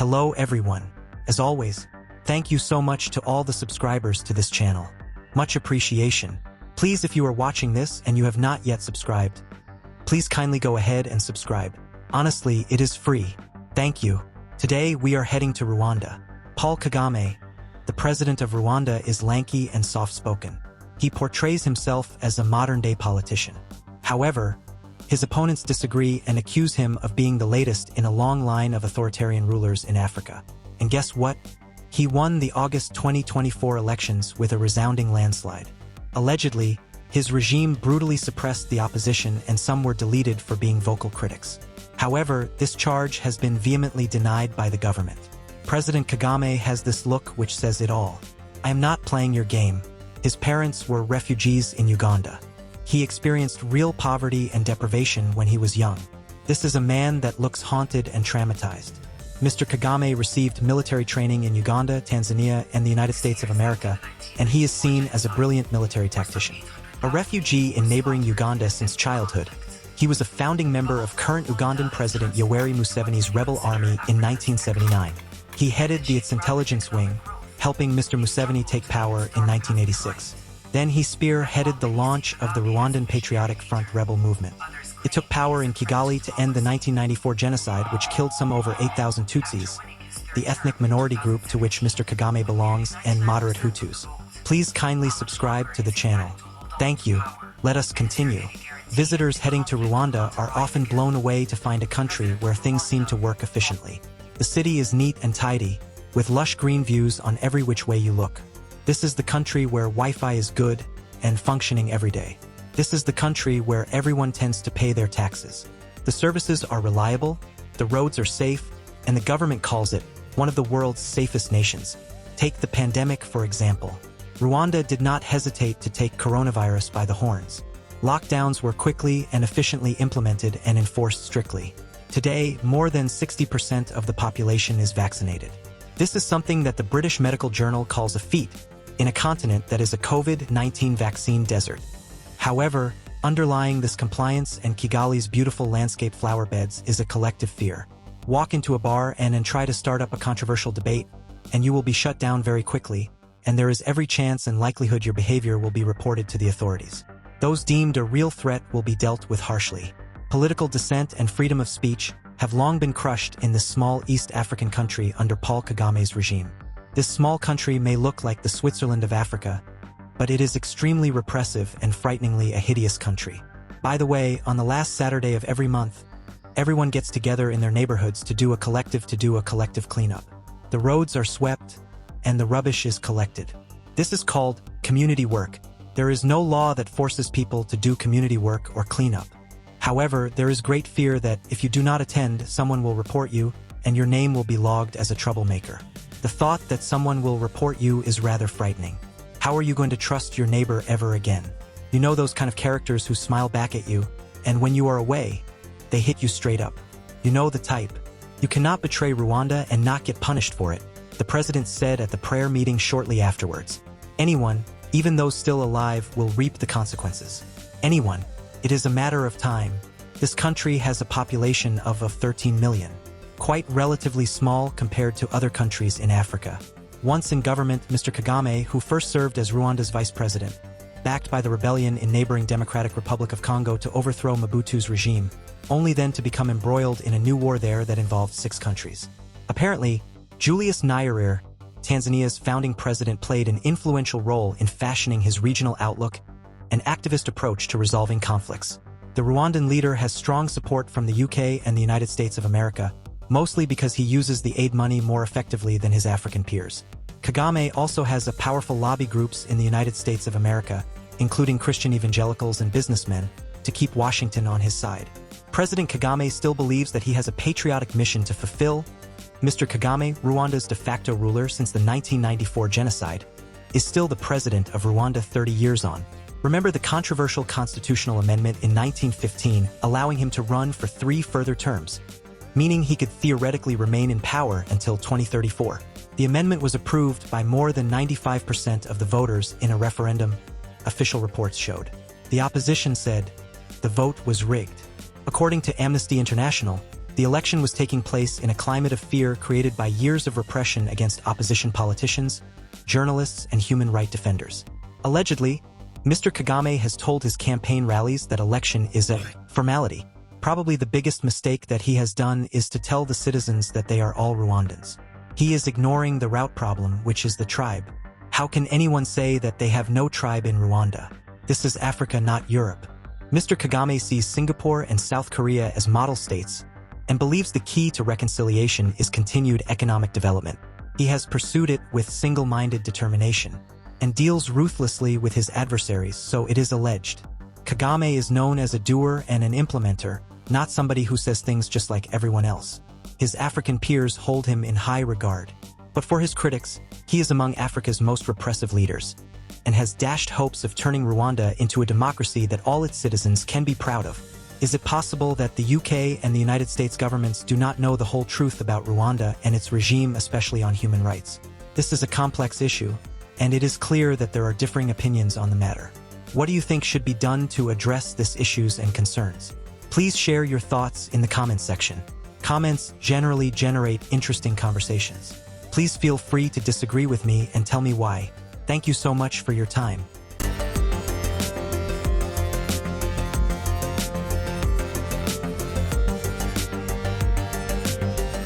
Hello everyone. As always, thank you so much to all the subscribers to this channel. Much appreciation. Please, if you are watching this and you have not yet subscribed, please kindly go ahead and subscribe. Honestly, it is free. Thank you. Today we are heading to Rwanda. Paul Kagame, the president of Rwanda, is lanky and soft-spoken. He portrays himself as a modern-day politician. However, his opponents disagree and accuse him of being the latest in a long line of authoritarian rulers in Africa. And guess what? He won the August 2024 elections with a resounding landslide. Allegedly, his regime brutally suppressed the opposition and some were deleted for being vocal critics. However, this charge has been vehemently denied by the government. President Kagame has this look which says it all. I am not playing your game. His parents were refugees in Uganda. He experienced real poverty and deprivation when he was young. This is a man that looks haunted and traumatized. Mr. Kagame received military training in Uganda, Tanzania, and the United States of America, and he is seen as a brilliant military tactician. A refugee in neighboring Uganda since childhood, he was a founding member of current Ugandan President Yoweri Museveni's rebel army in 1979. He headed its intelligence wing, helping Mr. Museveni take power in 1986. Then he spearheaded the launch of the Rwandan Patriotic Front rebel movement. It took power in Kigali to end the 1994 genocide, which killed some over 8,000 Tutsis, the ethnic minority group to which Mr. Kagame belongs, and moderate Hutus. Please kindly subscribe to the channel. Thank you. Let us continue. Visitors heading to Rwanda are often blown away to find a country where things seem to work efficiently. The city is neat and tidy, with lush green views on every which way you look. This is the country where Wi-Fi is good and functioning every day. This is the country where everyone tends to pay their taxes. The services are reliable, the roads are safe, and the government calls it one of the world's safest nations. Take the pandemic, for example. Rwanda did not hesitate to take coronavirus by the horns. Lockdowns were quickly and efficiently implemented and enforced strictly. Today, more than 60% of the population is vaccinated. This is something that the British Medical Journal calls a feat in a continent that is a COVID-19 vaccine desert. However, underlying this compliance and Kigali's beautiful landscape flower beds is a collective fear. Walk into a bar and try to start up a controversial debate, and you will be shut down very quickly, and there is every chance and likelihood your behavior will be reported to the authorities. Those deemed a real threat will be dealt with harshly. Political dissent and freedom of speech have long been crushed in this small East African country under Paul Kagame's regime. This small country may look like the Switzerland of Africa, but it is extremely repressive and frighteningly a hideous country. By the way, on the last Saturday of every month, everyone gets together in their neighborhoods to do a collective cleanup. The roads are swept, and the rubbish is collected. This is called community work. There is no law that forces people to do community work or cleanup. However, there is great fear that if you do not attend, someone will report you, and your name will be logged as a troublemaker. The thought that someone will report you is rather frightening. How are you going to trust your neighbor ever again? You know those kind of characters who smile back at you, and when you are away, they hit you straight up. You know the type. You cannot betray Rwanda and not get punished for it, the president said at the prayer meeting shortly afterwards. Anyone, even those still alive, will reap the consequences. Anyone. It is a matter of time. This country has a population of 13 million. Quite relatively small compared to other countries in Africa. Once in government, Mr. Kagame, who first served as Rwanda's vice president, backed by the rebellion in neighboring Democratic Republic of Congo to overthrow Mobutu's regime, only then to become embroiled in a new war there that involved 6 countries. Apparently, Julius Nyerere, Tanzania's founding president, played an influential role in fashioning his regional outlook and activist approach to resolving conflicts. The Rwandan leader has strong support from the UK and the United States of America, mostly because he uses the aid money more effectively than his African peers. Kagame also has powerful lobby groups in the United States of America, including Christian evangelicals and businessmen, to keep Washington on his side. President Kagame still believes that he has a patriotic mission to fulfill. Mr. Kagame, Rwanda's de facto ruler since the 1994 genocide, is still the president of Rwanda 30 years on. Remember the controversial constitutional amendment in 1915 allowing him to run for 3 further terms, meaning he could theoretically remain in power until 2034. The amendment was approved by more than 95% of the voters in a referendum, official reports showed. The opposition said the vote was rigged. According to Amnesty International, The election was taking place in a climate of fear created by years of repression against opposition politicians, journalists, and human rights defenders. Allegedly, Mr. Kagame has told his campaign rallies that election is a formality. Probably the biggest mistake that he has done is to tell the citizens that they are all Rwandans. He is ignoring the root problem, which is the tribe. How can anyone say that they have no tribe in Rwanda? This is Africa, not Europe. Mr. Kagame sees Singapore and South Korea as model states and believes the key to reconciliation is continued economic development. He has pursued it with single-minded determination and deals ruthlessly with his adversaries, so it is alleged. Kagame is known as a doer and an implementer, not somebody who says things just like everyone else. His African peers hold him in high regard. But for his critics, he is among Africa's most repressive leaders and has dashed hopes of turning Rwanda into a democracy that all its citizens can be proud of. Is it possible that the UK and the United States governments do not know the whole truth about Rwanda and its regime, especially on human rights? This is a complex issue, and it is clear that there are differing opinions on the matter. What do you think should be done to address these issues and concerns? Please share your thoughts in the comments section. Comments generally generate interesting conversations. Please feel free to disagree with me and tell me why. Thank you so much for your time.